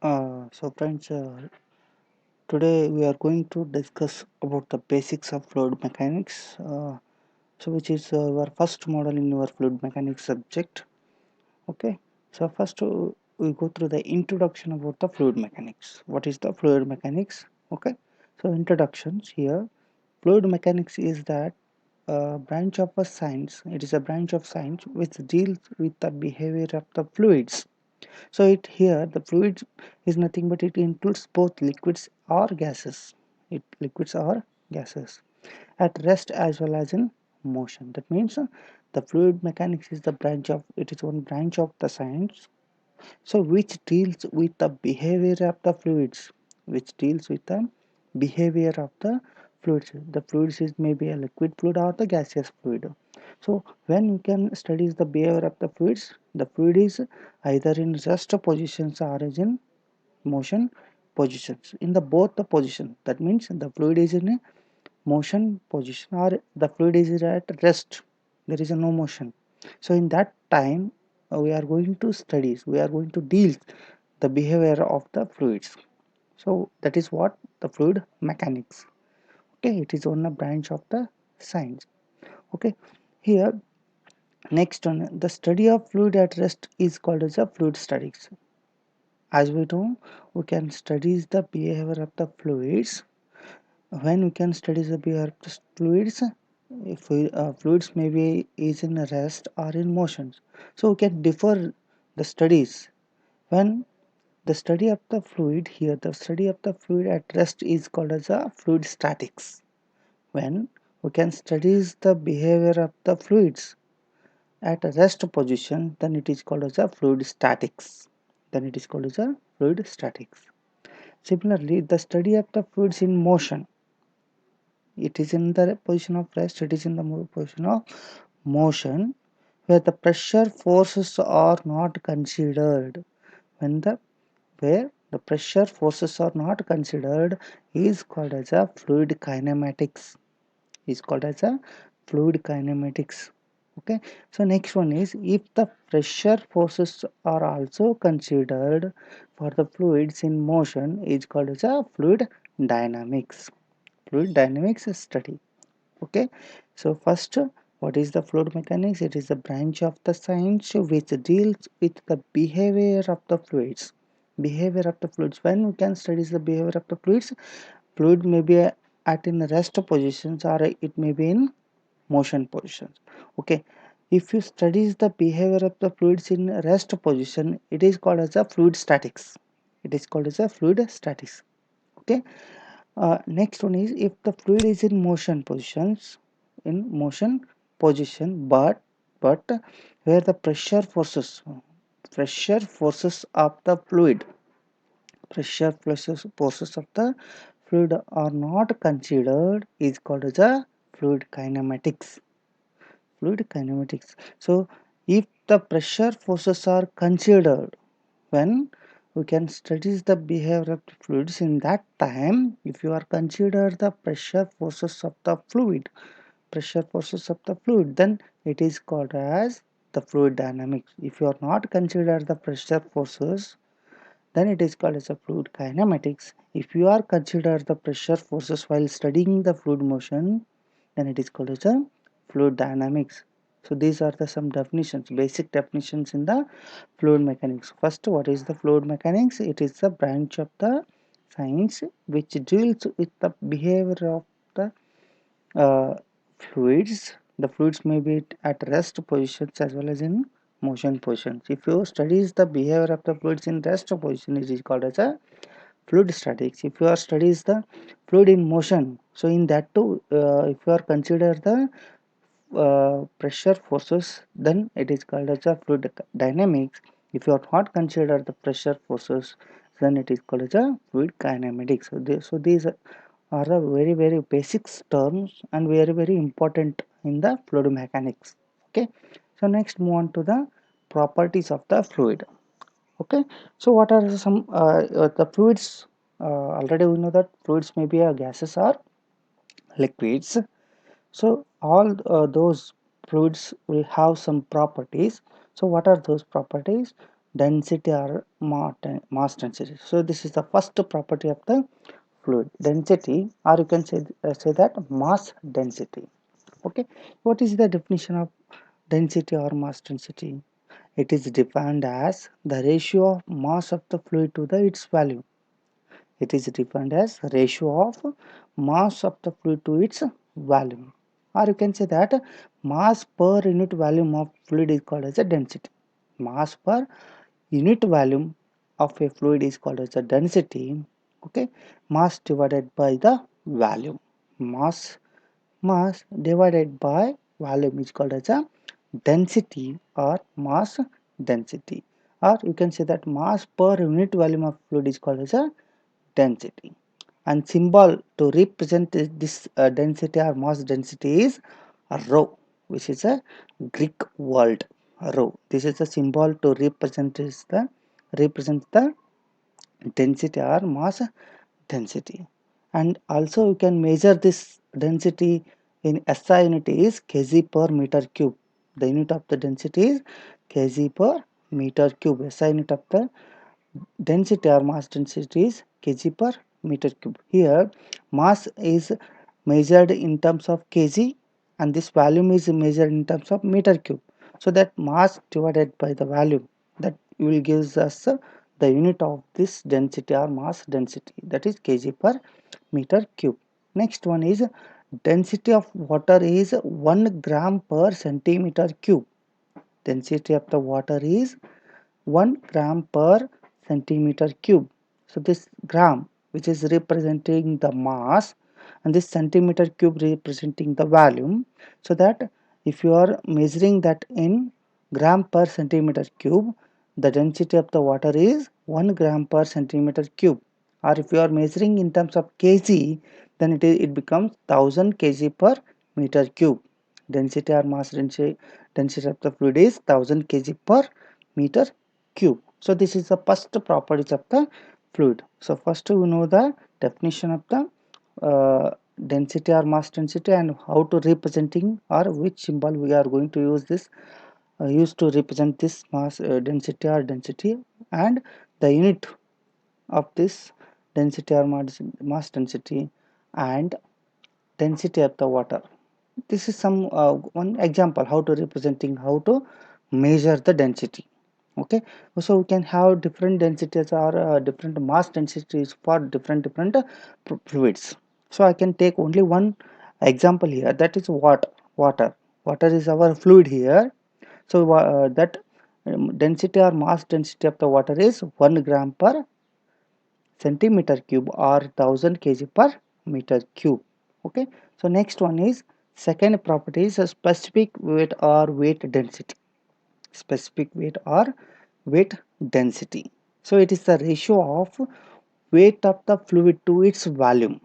So friends, today we are going to discuss about the basics of fluid mechanics. Which is our first model in your fluid mechanics subject. Okay. So first we go through the introduction about the fluid mechanics. What is the fluid mechanics? Okay. So introductions here. Fluid mechanics is that branch of a science. It is a branch of science which deals with the behavior of the fluids. So it here the fluid is nothing but it includes both liquids or gases. It liquids or gases at rest as well as in motion. That means the fluid mechanics is the branch of it is one branch of the science. So which deals with the behavior of the fluids, which deals with the behavior of the fluids. The fluids is maybe a liquid fluid or the gaseous fluid. So when you can study the behavior of the fluid is either in rest positions or is in motion positions. In the both the position, that means the fluid is in a motion position or the fluid is at rest. There is a no motion. So in that time, we are going to deal the behavior of the fluids. So that is what the fluid mechanics. Okay, it is one a branch of the science. Okay, here next one, the study of fluid at rest is called as a fluid studies. As we know, we can study the behavior of the fluids. When we can study the behavior of the fluids, if fluids maybe is in rest or in motions, so we can differ the studies. When the study of the fluid here, the study of the fluid at rest is called as a fluid statics. When we can study the behavior of the fluids at a rest position, then it is called as a fluid statics. Then it is called as a fluid statics. Similarly, the study of the fluids in motion, it is in the position of rest, it is in the position of motion where the pressure forces are not considered. When the where the pressure forces are not considered is called as a fluid kinematics. Is called as a fluid kinematics. Okay, so next one is if the pressure forces are also considered for the fluids in motion is called as a fluid dynamics. Fluid dynamics study. Okay, so first, what is the fluid mechanics? It is a branch of the science which deals with the behavior of the fluids. Behavior of the fluids. When we can study the behavior of the fluids, fluid may be at in rest positions or it may be in motion positions. Okay, if you study the behavior of the fluids in rest position, it is called as a fluid statics. It is called as a fluid statics. Okay, next one is if the fluid is in motion position, but where the pressure forces of the fluid, forces of the fluid are not considered is called as a fluid kinematics. Fluid kinematics. So if the pressure forces are considered when we can study the behavior of the fluids in that time if you are consider the pressure forces of the fluid then it is called as the fluid dynamics. If you are not consider the pressure forces then it is called as a fluid kinematics. If you are consider the pressure forces while studying the fluid motion then it is called as a fluid dynamics. So these are the some definitions, basic definitions in the fluid mechanics. First, what is the fluid mechanics? It is a branch of the science which deals with the behavior of the uh, fluids. The fluids may be at rest positions as well as in motion positions. If you studies the behavior of the fluids in rest position, it is called as a fluid statics. If you are studies the fluid in motion, so in that too, if you are consider the pressure forces, then it is called as a fluid dynamics. If you are not consider the pressure forces, then it is called as a fluid kinematics. So these are a very basic terms and very important in the fluid mechanics. Okay, so next move on to the properties of the fluid. Okay, so what are some the fluids? Already we know that fluids may be gases or liquids. So all those fluids will have some properties. So what are those properties? density or mass density. So this is the first property of the fluid, density, or you can say that mass density. Okay, what is the definition of density or mass density? It is defined as the ratio of mass of the fluid to its volume. It is defined as ratio of mass of the fluid to its volume. Or you can say that mass per unit volume of fluid is called as a density. Mass per unit volume of a fluid is called as a density. Okay, mass divided by the volume. Mass divided by volume is called as a density or mass density. Or you can say that mass per unit volume of fluid is called as a density. And symbol to represent this density or mass density is a rho, which is a Greek word rho. This is a symbol to represent the density or mass density. And also you can measure this density in SI unit is kg per meter cube. The unit of the density is kg per meter cube. SI unit of the density or mass density is kg per meter cube. Here mass is measured in terms of kg and this volume is measured in terms of meter cube. So that mass divided by the volume, that will gives us the unit of this density or mass density, that is kg per meter cube. Next one is density of water is 1 gram per centimeter cube. Density of the water is 1 gram per centimeter cube. So this gram, which is representing the mass, and this centimeter cube representing the volume. So that if you are measuring that in gram per centimeter cube, the density of the water is 1 gram per centimeter cube. Or if you are measuring in terms of kg, then it becomes 1000 kg per meter cube. Density or mass density of the fluid is 1000 kg per meter cube. So this is the first properties of the fluid. So first we know the definition of the density or mass density and how to representing or which symbol we are going to use this used to represent this mass density and the unit of this density or mass density and density of the water. This is some one example how to representing how to measure the density. Okay, so we can have different densities or different mass densities for different fluids. So I can take only one example here, that is water is our fluid here. So that density or mass density of the water is 1 gram per centimeter cube or 1000 kg per meter cube. Okay, so next one is second property is a specific weight or weight density. Specific weight or weight density. So it is the ratio of weight of the fluid to its volume.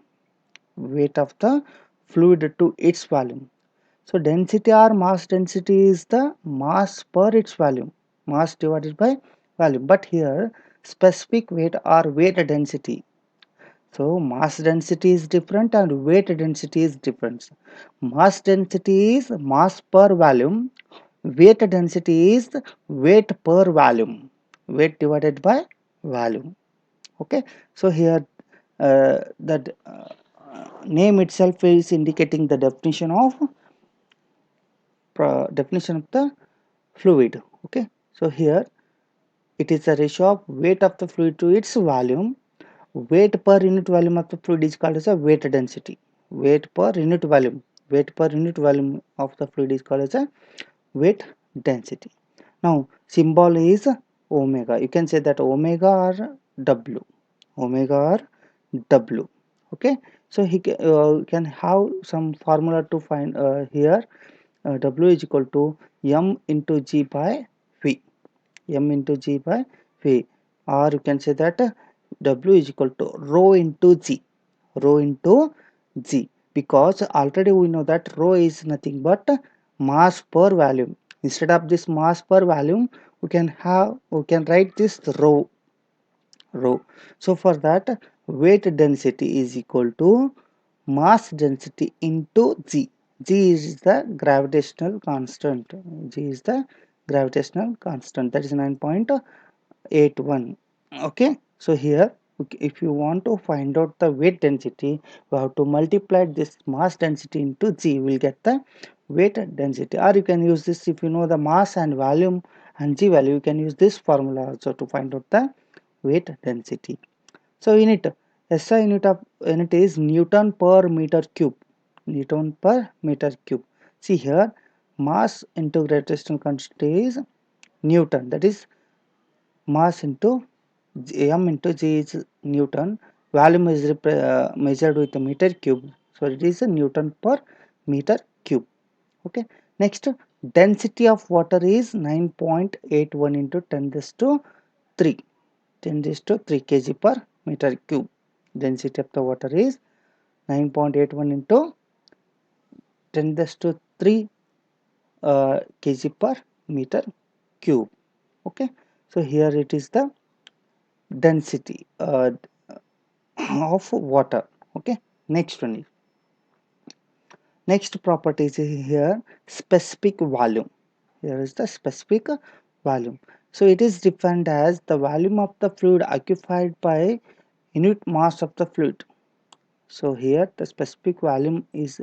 Weight of the fluid to its volume. So density or mass density is the mass per its volume. Mass divided by volume. But here specific weight or weight density. So mass density is different and weight density is different. Mass density is mass per volume. Weight density is weight per volume. Weight divided by volume. Okay. So here that name itself is indicating the definition of the fluid. Okay. So here it is the ratio of weight of the fluid to its volume. Weight per unit volume of the fluid is called as a weight density. Weight per unit volume. Weight per unit volume of the fluid is called as a weight density. Now symbol is omega. You can say that omega or W. Omega or W. Okay. So he can have some formula to find here. W is equal to M into G by V. M into G by V. Or you can say that W is equal to rho into G. Rho into G. Because already we know that rho is nothing but mass per volume. Instead of this mass per volume, we can write this rho. So for that, weight density is equal to mass density into G. G is the gravitational constant. G is the gravitational constant. That is 9.8. 81. Okay, so here if you want to find out the weight density, we have to multiply this mass density into g. You will get the weight density, or you can use this if you know the mass and volume and g value. You can use this formula also to find out the weight density. So unit, SI unit is Newton per meter cube. Newton per meter cube. See here, mass into gravitational constant is Newton. That is mass into m into g is Newton. Volume is measured with a meter cube. So it is a Newton per meter cube. Okay. Next, density of water is 9.81 into 10 raised to 3. 10 raised to 3 kg per meter cube. Density of the water is 9.81 into 10 raised to 3 kg per meter cube. Okay. So here it is the density of water. Okay, next one is, next property is here specific volume. Here is the specific volume. So it is defined as the volume of the fluid occupied by unit mass of the fluid. So here the specific volume is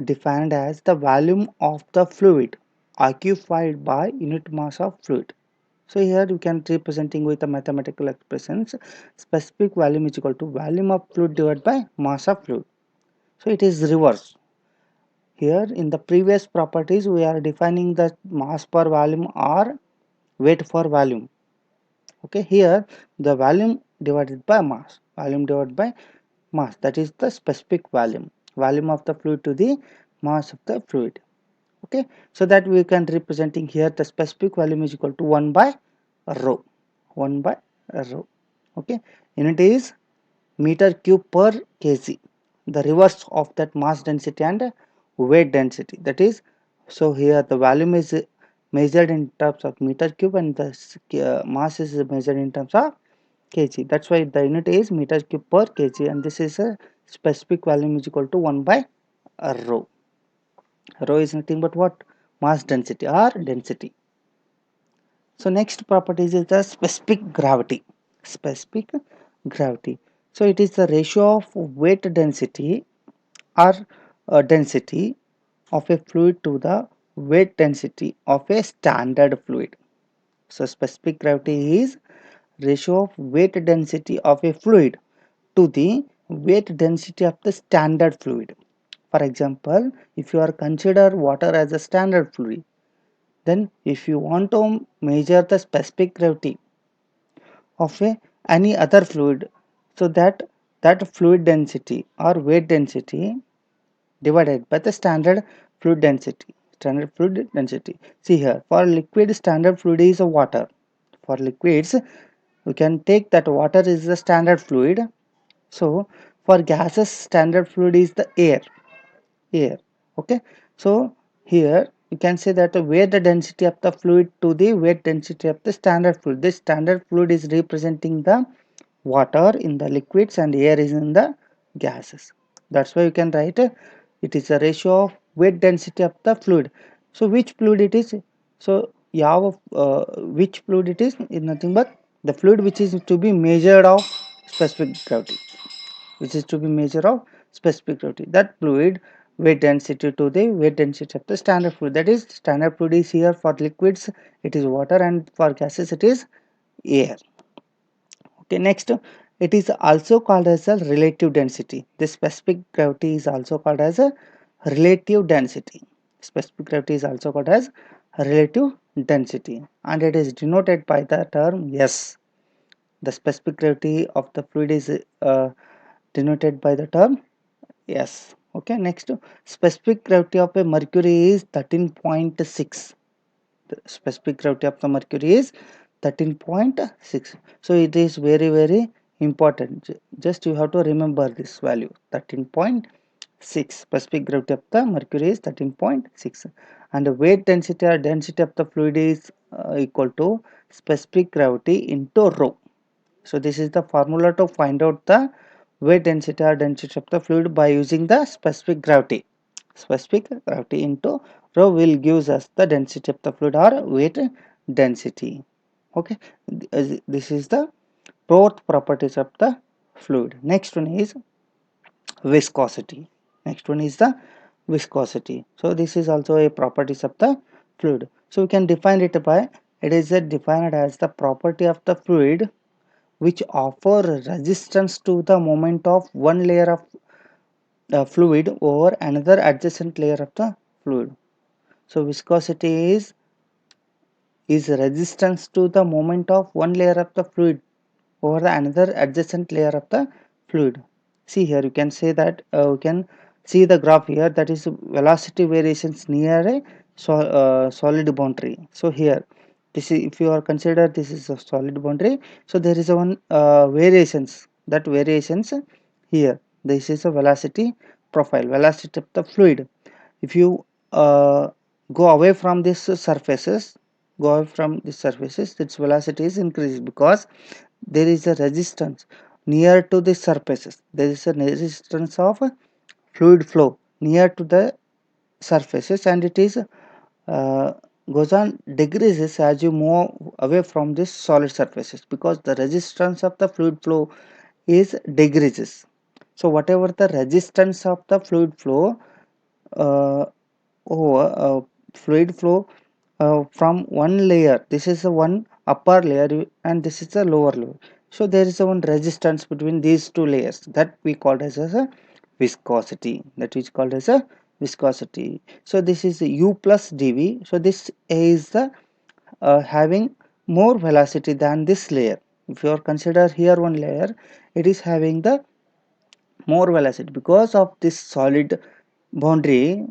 defined as the volume of the fluid occupied by unit mass of fluid. So here you can representing with the mathematical expressions. Specific volume is equal to volume of fluid divided by mass of fluid. So it is reverse. Here in the previous properties we are defining the mass per volume or weight for volume. Okay, here the volume divided by mass. Volume divided by mass, that is the specific volume. Volume of the fluid to the mass of the fluid. Okay, so that we can representing here the specific volume is equal to 1 by rho. 1 by rho. Okay, unit is meter cube per kg, the reverse of that mass density and weight density. That is, so here the volume is measured in terms of meter cube and the mass is measured in terms of kg. That's why the unit is meter cube per kg, and this is a specific volume is equal to 1 by rho. Rho is nothing but what? Mass density or density. So next property is the specific gravity. Specific gravity. So it is the ratio of weight density or density of a fluid to the weight density of a standard fluid. So specific gravity is ratio of weight density of a fluid to the weight density of the standard fluid. For example, if you are consider water as a standard fluid, then if you want to measure the specific gravity of any other fluid, so that fluid density or weight density divided by the standard fluid density. Standard fluid density. See here, for liquid standard fluid is a water. For liquids, we can take that water is the standard fluid. So for gases, standard fluid is the air. Air. Okay. So here you can say that weight the density of the fluid to the weight density of the standard fluid. This standard fluid is representing the water in the liquids and air is in the gases. That's why you can write it is a ratio of weight density of the fluid. So which fluid it is? So which fluid it is nothing but the fluid which is to be measured of specific gravity, which is to be measure of specific gravity. That fluid weight density to the weight density of the standard fluid. That is standard fluid is here for liquids it is water and for gases it is air. Okay, next it is also called as a relative density. This specific gravity is also called as a relative density. Specific gravity is also called as relative density and it is denoted by the term S. The specific gravity of the fluid is denoted by the term S. Okay, next specific gravity of a mercury is 13.6. The specific gravity of the mercury is 13.6. So it is very important. Just you have to remember this value 13.6. Specific gravity of the mercury is 13.6 and the weight density or density of the fluid is equal to specific gravity into rho. So this is the formula to find out the weight density or density of the fluid by using the specific gravity. Specific gravity into rho will gives us the density of the fluid or weight density. Okay, this is the fourth properties of the fluid. Next one is viscosity. Next one is the viscosity. So this is also a properties of the fluid. So we can define it by, it is defined as the property of the fluid which offer resistance to the moment of one layer of fluid over another adjacent layer of the fluid. So viscosity is resistance to the moment of one layer of the fluid over the another adjacent layer of the fluid. See here, you can say that you can see the graph here, that is velocity variations near a solid boundary. So here, this is, if you are consider this is a solid boundary, so there is a one variations, that variations here, this is a velocity profile, velocity of the fluid. If you uh, go away from these surfaces, go away from these surfaces, its velocity is increased because there is a resistance near to the surfaces, there is a resistance of fluid flow near to the surfaces, and it is goes on decreases as you move away from this solid surfaces, because the resistance of the fluid flow is decreases. So whatever the resistance of the fluid flow uh, over fluid flow from one layer, this is a one upper layer and this is a lower layer, so there is a one resistance between these two layers, that we called as a viscosity, that is called as a viscosity. So this is u plus dv, so this is the having more velocity than this layer. If you are consider here one layer, it is having the more velocity because of this solid boundary.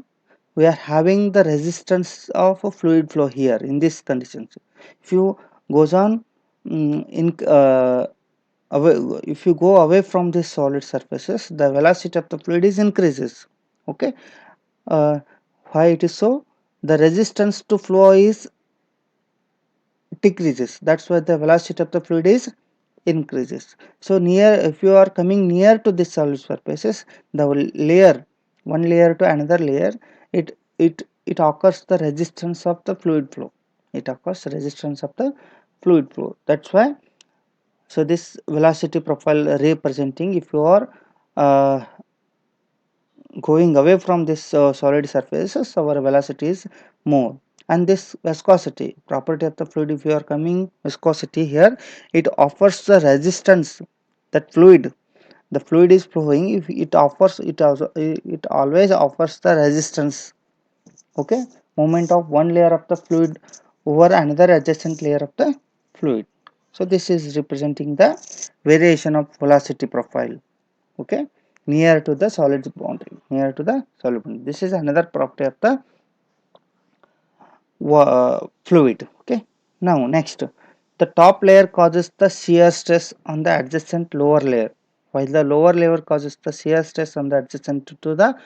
We are having the resistance of a fluid flow here in this conditions. If you goes on in away, if you go away from these solid surfaces, the velocity of the fluid is increases. Okay, uh, why it is so? The resistance to flow is decreases, that's why the velocity of the fluid is increases. So near, if you are coming near to this solid surfaces, the layer, one layer to another layer, it occurs the resistance of the fluid flow, it occurs resistance of the fluid flow, that's why. So this velocity profile representing, if you are uh, going away from this solid surfaces, our velocity is more. And this viscosity property of the fluid, if you are coming viscosity here, it offers the resistance, that fluid, the fluid is flowing, if it offers, it also, it always offers the resistance. Okay, movement of one layer of the fluid over another adjacent layer of the fluid. So this is representing the variation of velocity profile. Okay, near to the solid boundary, near to the solid boundary, this is another property of the fluid. Okay, now next, the top layer causes the shear stress on the adjacent lower layer, while the lower layer causes the shear stress on the adjacent to the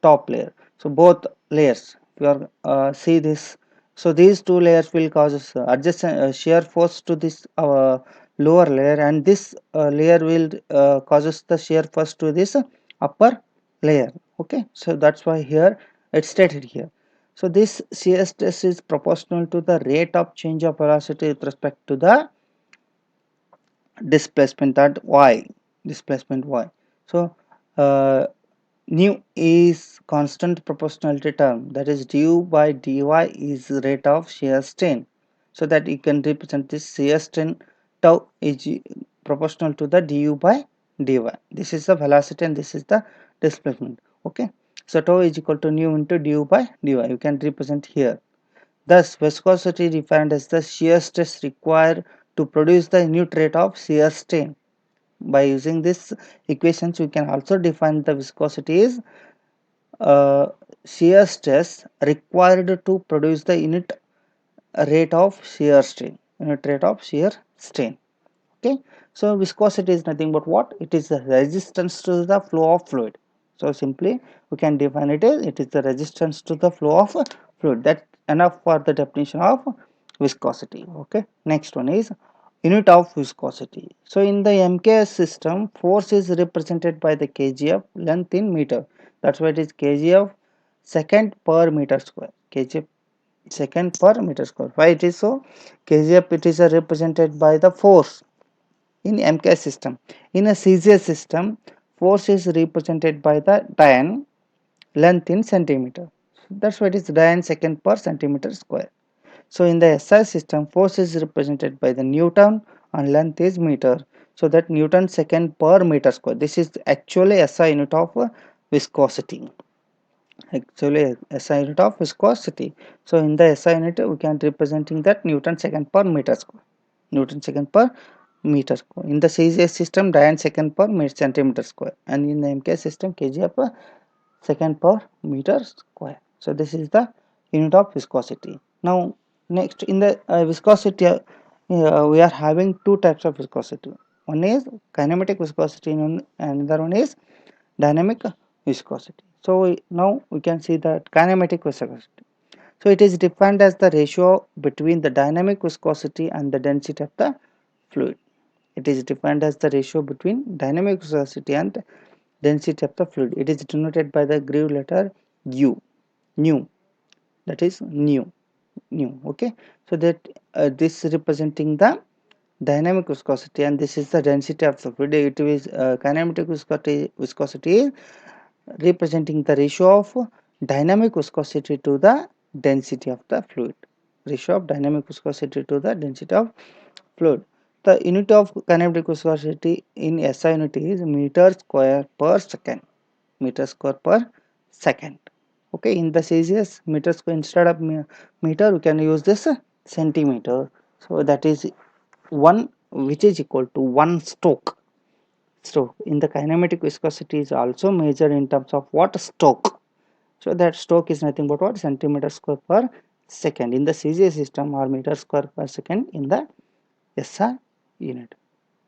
top layer. So both layers, if you are see this, so these two layers will cause adjacent shear force to this lower layer, and this layer will causes the shear force to this upper layer. Okay, so that's why here it's stated here. So this shear stress is proportional to the rate of change of velocity with respect to the displacement, that y, displacement y. So nu is constant proportionality term, that is du by dy is rate of shear strain. So that you can represent this shear strain tau is proportional to the du by dy. This is the velocity and this is the displacement. Okay, so tau is equal to nu into du by dy, you can represent here. Thus, viscosity defined as the shear stress required to produce the unit rate of shear strain. By using this equations, we can also define the viscosity is uh, shear stress required to produce the unit rate of shear strain. Unit rate of shear strain. Okay, so viscosity is nothing but what? It is the resistance to the flow of fluid. So simply we can define it as, it is the resistance to the flow of fluid. That's enough for the definition of viscosity. Okay, next one is unit of viscosity. So in the MKS system, force is represented by the kg of length in meter, that's why it is kg of second per meter square, kg second per meter square. Why it is so? kgf, it is represented by the force in MKS system. In a CGS system, force is represented by the dian, length in centimeter. That's why it is dian second per centimeter square. So in the SI system, force is represented by the Newton and length is meter. So that Newton second per meter square. This is actually SI unit of viscosity. Actually SI unit of viscosity. So in the SI unit, we can representing that Newton second per meter square. Newton second per meter square. In the CGS system, dian second per centimeter square, and in the MKS system, kg per second per meter square. So this is the unit of viscosity. Now next, in the viscosity, we are having two types of viscosity. One is kinematic viscosity and another one is dynamic viscosity. So now we can see that kinematic viscosity. So it is defined as the ratio between the dynamic viscosity and the density of the fluid. It is defined as the ratio between dynamic viscosity and density of the fluid. It is denoted by the Greek letter U, nu, that is nu. Okay, so that this representing the dynamic viscosity, and this is the density of the fluid. It is kinematic viscosity is representing the ratio of dynamic viscosity to the density of the fluid. Ratio of dynamic viscosity to the density of fluid. The unit of kinematic viscosity in SI unit is meter square per second. Meter square per second. Okay, in the CGS, meter square, instead of meter, we can use this centimeter. So that is one, which is equal to one stroke. Stroke in the kinematic viscosity is also measured in terms of what? Stroke. So that stroke is nothing but what? Centimeter square per second in the CGS system, or meter square per second in the SI unit.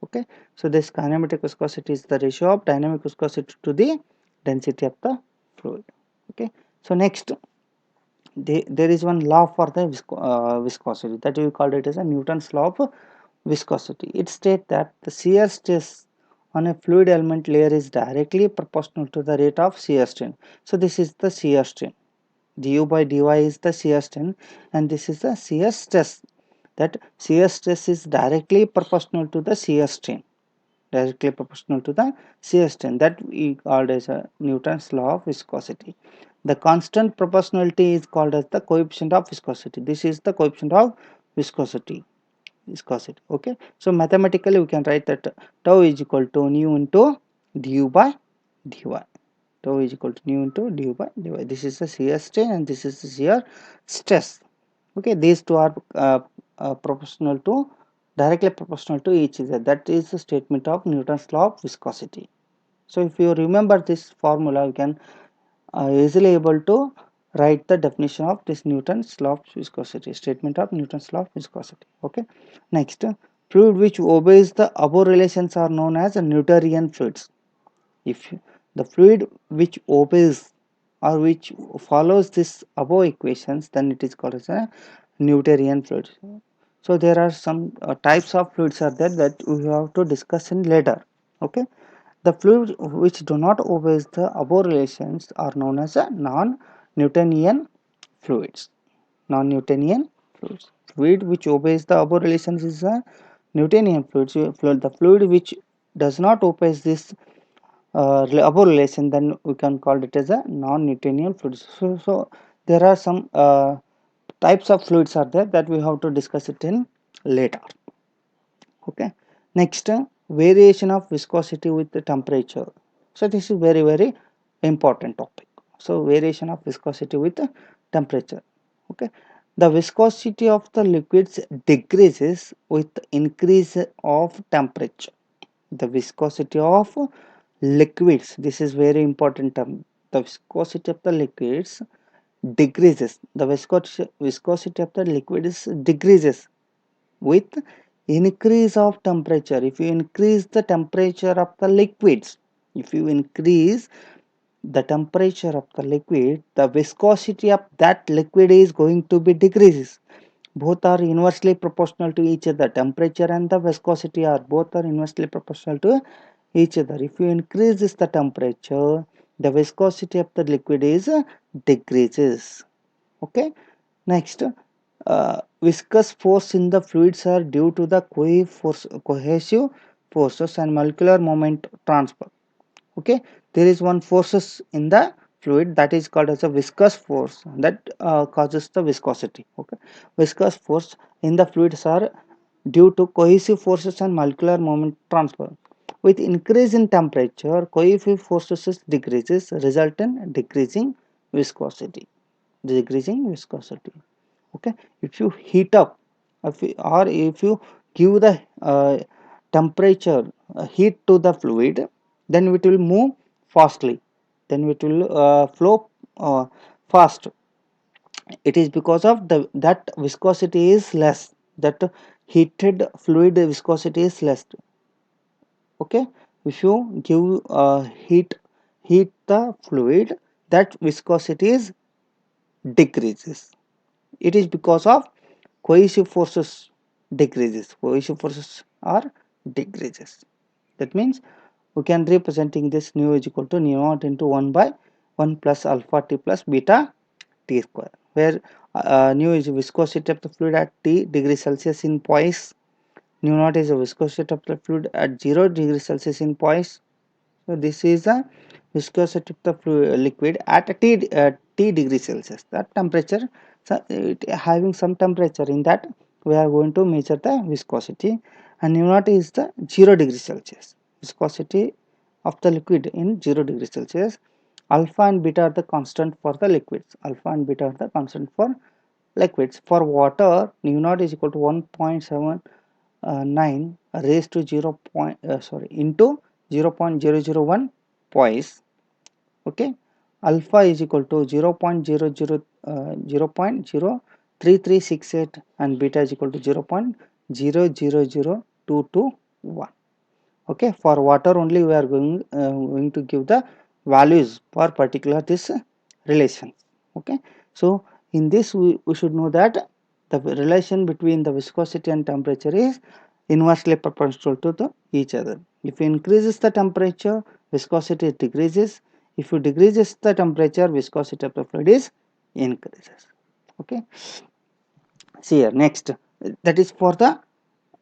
Okay, so this kinematic viscosity is the ratio of dynamic viscosity to the density of the fluid. Okay, so next, there is one law for the viscosity, that we called it as a Newton's law of viscosity. It states that the shear stress on a fluid element layer is directly proportional to the rate of shear strain. So this is the shear strain. Du by dy is the shear strain, and this is the shear stress. That shear stress is directly proportional to the shear strain. Directly proportional to the shear strain, that we called as a Newton's law of viscosity. The constant proportionality is called as the coefficient of viscosity. This is the coefficient of viscosity. Okay, so mathematically we can write that tau is equal to nu into du by dy. Tau is equal to nu into du by dy. This is the shear strain and this is the shear stress. Okay, these two are proportional to, directly proportional to each other. That is the statement of Newton's law of viscosity. So if you remember this formula, you can easily able to write the definition of this Newton's law of viscosity, statement of Newton's law of viscosity. Okay, next, fluid which obeys the above relations are known as Newtonian fluids. If the fluid which obeys or which follows this above equations, then it is called as a Newtonian fluid. So there are some types of fluids are there that we have to discuss in later. Okay, the fluids which do not obey the above relations are known as a non-Newtonian fluids. Non-Newtonian fluids. Fluid which obeys the above relations is a Newtonian fluid. The fluid which does not obey this above relation, then we can call it as a non-Newtonian fluids. So there are some types of fluids are there that we have to discuss it in later. Okay, next, variation of viscosity with the temperature. So this is very important topic. So variation of viscosity with the temperature. Okay, the viscosity of the liquids decreases with increase of temperature. The viscosity of liquids, this is very important term. The viscosity of the liquids decreases. The viscosity of the liquids decreases with increase of temperature. If you increase the temperature of the liquids, if you increase the temperature of the liquid, the viscosity of that liquid is going to be decreases. Both are inversely proportional to each other. Temperature and the viscosity are both are inversely proportional to each other. If you increase the temperature, the viscosity of the liquid is decreases. Okay, Next, viscous force in the fluids are due to the cohesive forces and molecular moment transfer. Okay, there is one forces in the fluid that is called as a viscous force that causes the viscosity. Okay, viscous force in the fluids are due to cohesive forces and molecular moment transfer. With increase in temperature, cohesive forces decreases, result in decreasing viscosity. Decreasing viscosity. Okay, if you heat up, or if you give the temperature heat to the fluid, then it will move fastly, then it will flow fast. It is because of the that viscosity is less, that heated fluid viscosity is less. Okay, if you give heat the fluid, that viscosity is decreases. It is because of cohesive forces decreases. Cohesive forces are decreases. That means we can representing this nu is equal to nu naught into 1 by 1 plus alpha t plus beta t square, where nu is viscosity of the fluid at t degree Celsius in poise. Nu naught is a viscosity of the fluid at 0 degree Celsius in poise. So this is the viscosity of the fluid, liquid at a T degree Celsius. That temperature, so it having some temperature in that, we are going to measure the viscosity, and nu naught is the 0 degree Celsius. Viscosity of the liquid in 0 degree Celsius. Alpha and beta are the constant for the liquids. Alpha and beta are the constant for liquids. For water, nu naught is equal to 1.79 raised to 0. Into 0.001 poise. Okay, alpha is equal to 0.3368 and beta is equal to 0.000221. Okay, for water only we are going to give the values for particular this relation. Okay, so in this we should know that the relation between the viscosity and temperature is inversely proportional to each other. If you increases the temperature, viscosity decreases. If you decreases the temperature, viscosity of the fluid is increases. Okay, see here next, that is for the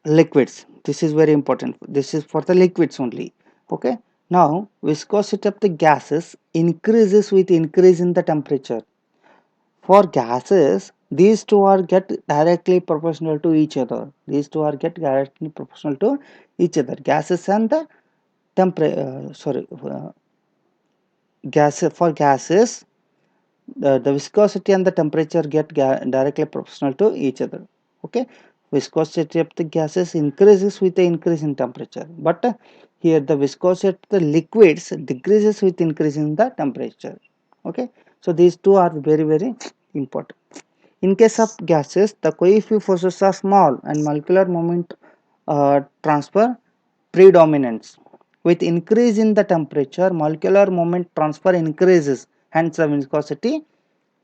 liquids. This is very important. This is for the liquids only. Okay, now viscosity of the gases increases with increase in the temperature. For gases, these two are get directly proportional to each other. These two are get directly proportional to each other. Gases and the temperature. Gas for gases, the viscosity and the temperature get directly proportional to each other. Okay, viscosity of the gases increases with the increase in temperature, but here the viscosity of the liquids decreases with increase in the temperature. Okay, so these two are very important. In case of gases, the coefficient forces are small and molecular moment transfer predominates. With increase in the temperature, molecular moment transfer increases, hence the viscosity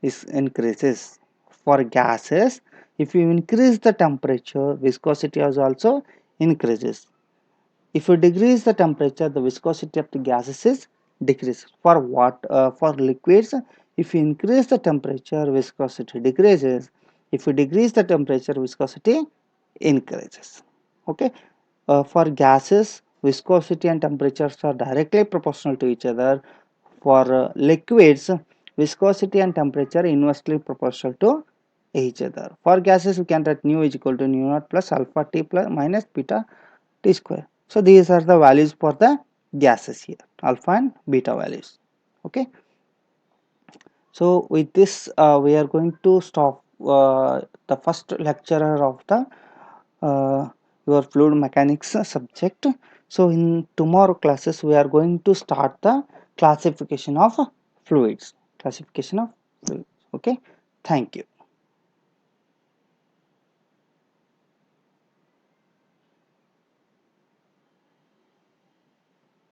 is increases. For gases, if you increase the temperature, viscosity also increases. If you decrease the temperature, the viscosity of the gases is decreases. For what? For liquids, if you increase the temperature, viscosity decreases. If you decrease the temperature, viscosity increases. Okay. For gases, viscosity and temperatures are directly proportional to each other. For liquids, viscosity and temperature inversely proportional to each other. For gases, we can write nu is equal to nu naught plus alpha t plus minus beta t square. So these are the values for the gases here, alpha and beta values. Okay. So with this, we are going to stop the first lecture of the your fluid mechanics subject. So in tomorrow classes, we are going to start the classification of fluids. Classification of fluids. Okay. Thank you.